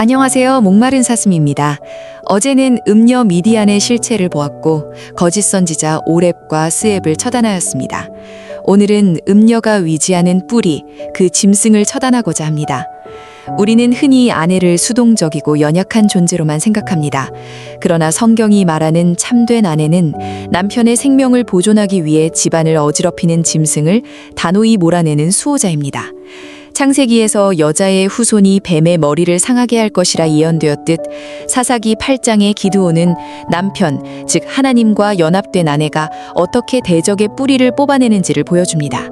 안녕하세요. 목마른 사슴입니다. 어제는 음녀 미디안의 실체를 보았고 거짓 선지자 오렙과 스앱을 처단하였습니다. 오늘은 음녀가 위지하는 뿌리, 그 짐승을 처단하고자 합니다. 우리는 흔히 아내를 수동적이고 연약한 존재로만 생각합니다. 그러나 성경이 말하는 참된 아내는 남편의 생명을 보존하기 위해 집안을 어지럽히는 짐승을 단호히 몰아내는 수호자입니다. 창세기에서 여자의 후손이 뱀의 머리를 상하게 할 것이라 예언되었듯 사사기 8장의 기드온은 남편, 즉 하나님과 연합된 아내가 어떻게 대적의 뿌리를 뽑아내는지를 보여줍니다.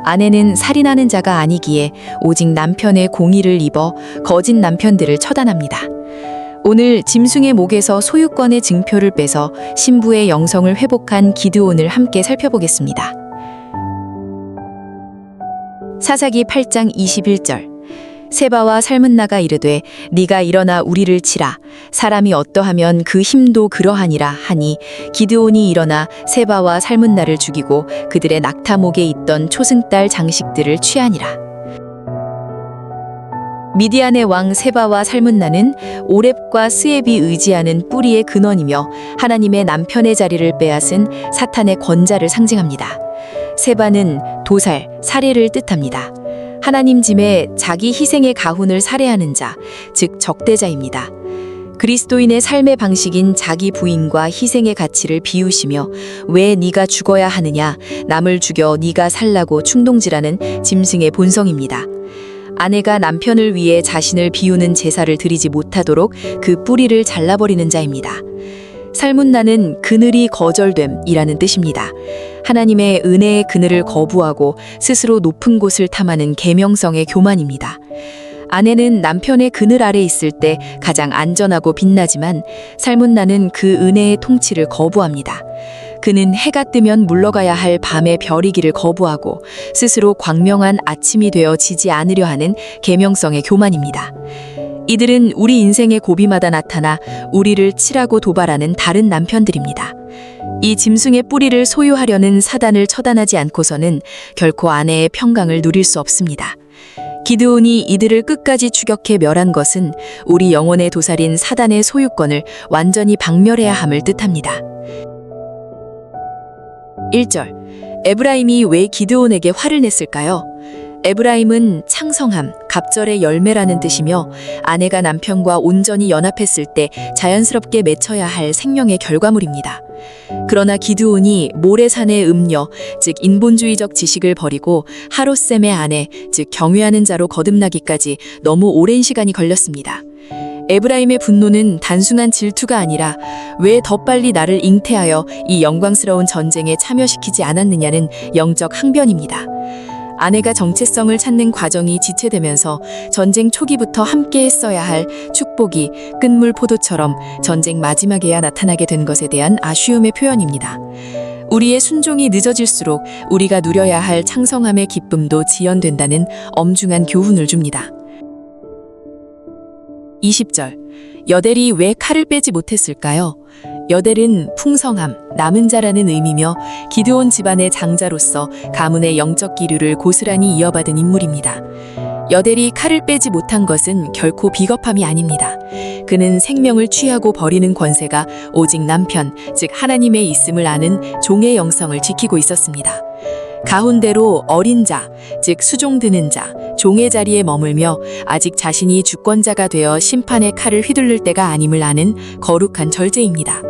아내는 살인하는 자가 아니기에 오직 남편의 공의를 입어 거짓 남편들을 처단합니다. 오늘 짐승의 목에서 소유권의 증표를 빼서 신부의 영성을 회복한 기드온을 함께 살펴보겠습니다. 사사기 8장 21절. 세바와 살문나가 이르되 네가 일어나 우리를 치라. 사람이 어떠하면 그 힘도 그러하니라 하니 기드온이 일어나 세바와 살문나를 죽이고 그들의 낙타목에 있던 초승달 장식들을 취하니라. 미디안의 왕 세바와 살문나는 오렙과 스앱이 의지하는 뿌리의 근원이며 하나님의 남편의 자리를 빼앗은 사탄의 권자를 상징합니다. 세바는 도살, 살해를 뜻합니다. 하나님 짐에 자기 희생의 가훈을 살해하는 자, 즉 적대자입니다. 그리스도인의 삶의 방식인 자기 부인과 희생의 가치를 비우시며 왜 네가 죽어야 하느냐, 남을 죽여 네가 살라고 충동질하는 짐승의 본성입니다. 아내가 남편을 위해 자신을 비우는 제사를 드리지 못하도록 그 뿌리를 잘라버리는 자입니다. 살문나는 그늘이 거절됨이라는 뜻입니다. 하나님의 은혜의 그늘을 거부하고 스스로 높은 곳을 탐하는 계명성의 교만입니다. 아내는 남편의 그늘 아래 있을 때 가장 안전하고 빛나지만 살문나는 그 은혜의 통치를 거부합니다. 그는 해가 뜨면 물러가야 할 밤의 별이기를 거부하고 스스로 광명한 아침이 되어 지지 않으려 하는 계명성의 교만입니다. 이들은 우리 인생의 고비마다 나타나 우리를 치라고 도발하는 다른 남편들입니다. 이 짐승의 뿌리를 소유하려는 사단을 처단하지 않고서는 결코 아내의 평강을 누릴 수 없습니다. 기드온이 이들을 끝까지 추격해 멸한 것은 우리 영혼의 도살인 사단의 소유권을 완전히 박멸해야 함을 뜻합니다. 1절. 에브라임이 왜 기드온에게 화를 냈을까요? 에브라임은 창성함, 갑절의 열매라는 뜻이며 아내가 남편과 온전히 연합했을 때 자연스럽게 맺혀야 할 생명의 결과물입니다. 그러나 기드온이 모레산의 음녀, 즉 인본주의적 지식을 버리고 하롯셈의 아내, 즉 경외하는 자로 거듭나기까지 너무 오랜 시간이 걸렸습니다. 에브라임의 분노는 단순한 질투가 아니라 왜 더 빨리 나를 잉태하여 이 영광스러운 전쟁에 참여시키지 않았느냐는 영적 항변입니다. 아내가 정체성을 찾는 과정이 지체되면서 전쟁 초기부터 함께 했어야 할 축복이 끝물 포도처럼 전쟁 마지막에야 나타나게 된 것에 대한 아쉬움의 표현입니다. 우리의 순종이 늦어질수록 우리가 누려야 할 창성함의 기쁨도 지연된다는 엄중한 교훈을 줍니다. 20절. 여델이 왜 칼을 빼지 못했을까요? 여델은 풍성함, 남은 자라는 의미며 기드온 집안의 장자로서 가문의 영적 기류를 고스란히 이어받은 인물입니다. 여델이 칼을 빼지 못한 것은 결코 비겁함이 아닙니다. 그는 생명을 취하고 버리는 권세가 오직 남편, 즉 하나님의 있음을 아는 종의 영성을 지키고 있었습니다. 가운데로 어린 자, 즉 수종드는 자, 종의 자리에 머물며 아직 자신이 주권자가 되어 심판의 칼을 휘둘를 때가 아님을 아는 거룩한 절제입니다.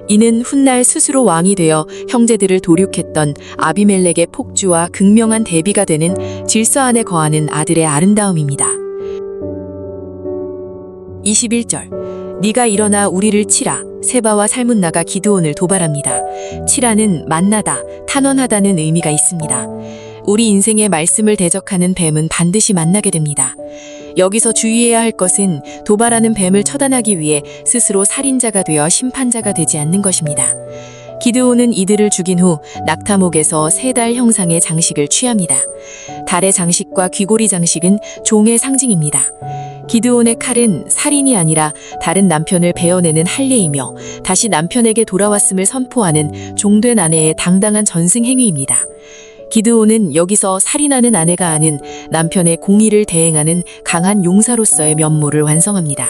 이는 훗날 스스로 왕이 되어 형제들을 도륙했던 아비멜렉의 폭주와 극명한 대비가 되는 질서 안에 거하는 아들의 아름다움입니다. 21절. 네가 일어나 우리를 치라. 세바와 살문나가 기드온을 도발합니다. 치라는 만나다, 탄원하다는 의미가 있습니다. 우리 인생의 말씀을 대적하는 뱀은 반드시 만나게 됩니다. 여기서 주의해야 할 것은 도발하는 뱀을 처단하기 위해 스스로 살인자가 되어 심판자가 되지 않는 것입니다. 기드온은 이들을 죽인 후 낙타목에서 3달 형상의 장식을 취합니다. 달의 장식과 귀고리 장식은 종의 상징입니다. 기드온의 칼은 살인이 아니라 다른 남편을 베어내는 할례이며 다시 남편에게 돌아왔음을 선포하는 종된 아내의 당당한 전승 행위입니다. 기드온은 여기서 살인하는 아내가 아닌 남편의 공의를 대행하는 강한 용사로서의 면모를 완성합니다.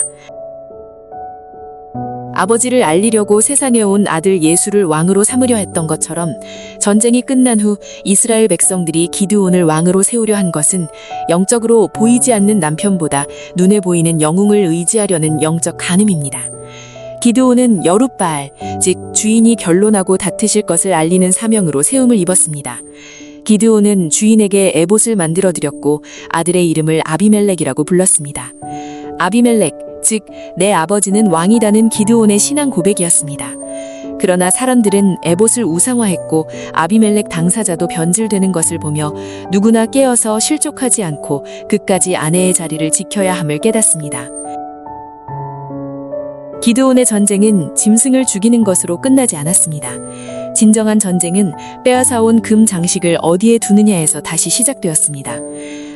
아버지를 알리려고 세상에 온 아들 예수를 왕으로 삼으려 했던 것처럼 전쟁이 끝난 후 이스라엘 백성들이 기드온을 왕으로 세우려 한 것은 영적으로 보이지 않는 남편보다 눈에 보이는 영웅을 의지하려는 영적 간음입니다. 기드온은 여룻바알, 즉 주인이 결론하고 다투실 것을 알리는 사명으로 세움을 입었습니다. 기드온은 주인에게 에봇을 만들어 드렸고 아들의 이름을 아비멜렉이라고 불렀습니다. 아비멜렉, 즉 내 아버지는 왕이다는 기드온의 신앙 고백이었습니다. 그러나 사람들은 에봇을 우상화했고 아비멜렉 당사자도 변질되는 것을 보며 누구나 깨어서 실족하지 않고 끝까지 아내의 자리를 지켜야 함을 깨닫습니다. 기드온의 전쟁은 짐승을 죽이는 것으로 끝나지 않았습니다. 진정한 전쟁은 빼앗아온 금 장식을 어디에 두느냐에서 다시 시작되었습니다.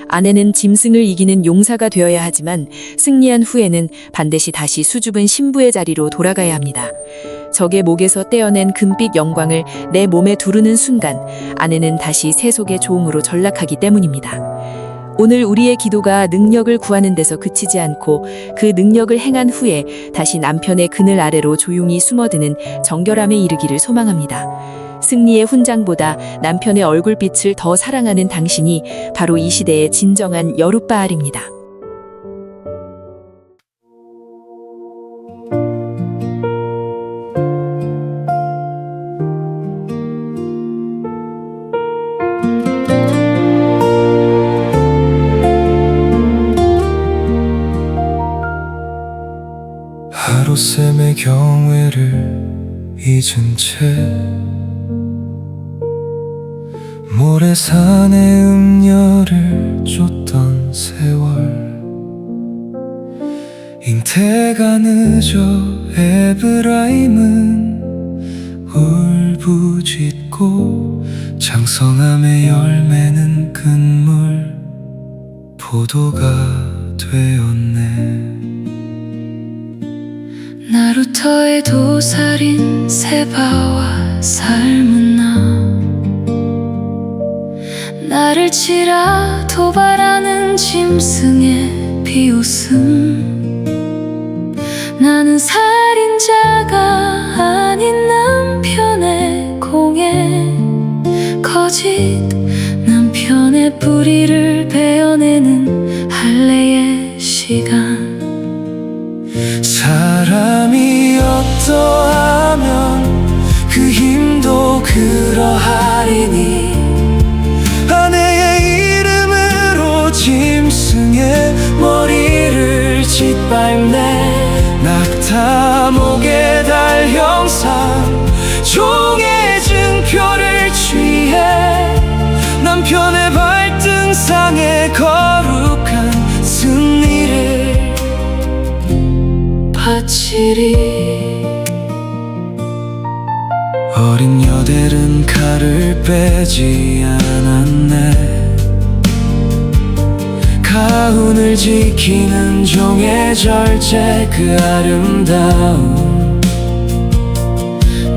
아내는 짐승을 이기는 용사가 되어야 하지만 승리한 후에는 반드시 다시 수줍은 신부의 자리로 돌아가야 합니다. 적의 목에서 떼어낸 금빛 영광을 내 몸에 두르는 순간 아내는 다시 세속의 종으로 전락하기 때문입니다. 오늘 우리의 기도가 능력을 구하는 데서 그치지 않고 그 능력을 행한 후에 다시 남편의 그늘 아래로 조용히 숨어드는 정결함에 이르기를 소망합니다. 승리의 훈장보다 남편의 얼굴빛을 더 사랑하는 당신이 바로 이 시대의 진정한 여룻바알입니다. 하루쌤의 경외를 잊은 채 모래산의 음녀를 쫓던 세월 잉태가 늦어 에브라임은 울부짖고 장성함의 열매는 끝물 포도가 되었네. 나루터의 도살인 세바와 삶은 나를 치라 도발하는 짐승의 비웃음. 나는 살인자가 아닌 남편의 공에 거짓 남편의 뿌리를 베어내는 할례의 시간. 사람이 어떠하면 그 힘도 그러하리니 아내의 이름으로 짐승의 머리를 짓밟네. 낙타 목에 달 형상 종의 증표를 취해 남편의 발등상에 거룩한 승리를 바치리. 어린 여델은 칼을 빼지 않았네. 가훈을 지키는 종의 절제 그 아름다움.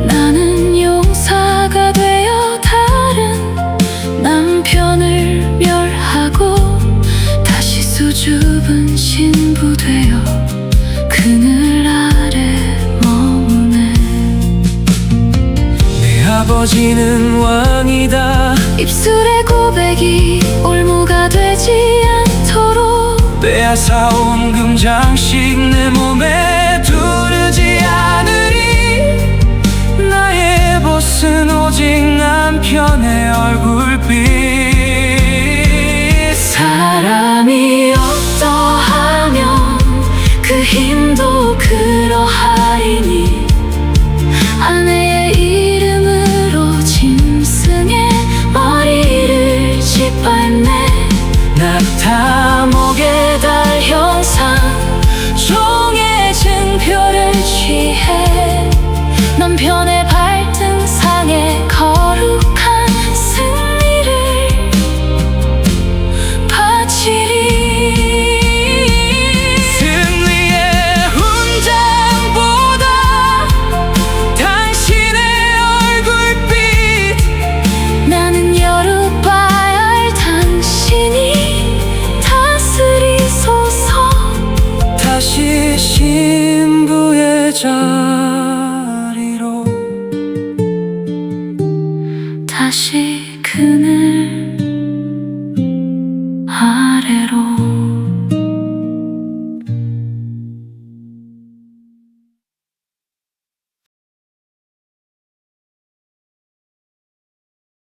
나는 용사가 되어 다른 남편을 멸하고 다시 수줍은 신부 되어 그늘 아래 머무네. 내 아버지는 왕이다. 입술의 고백이 올무가 되지 않도록 빼앗아온 금장식 내 몸에 두르지 않으리. 나의 벗은 오직 남편의 얼굴빛. 사람이 어떠하면 그 힘도 그러하리니 아내의 이름으로 짐승의 머리를 짓밟네. 낙타 목에 달 형상 종의 증표를 취해 남편의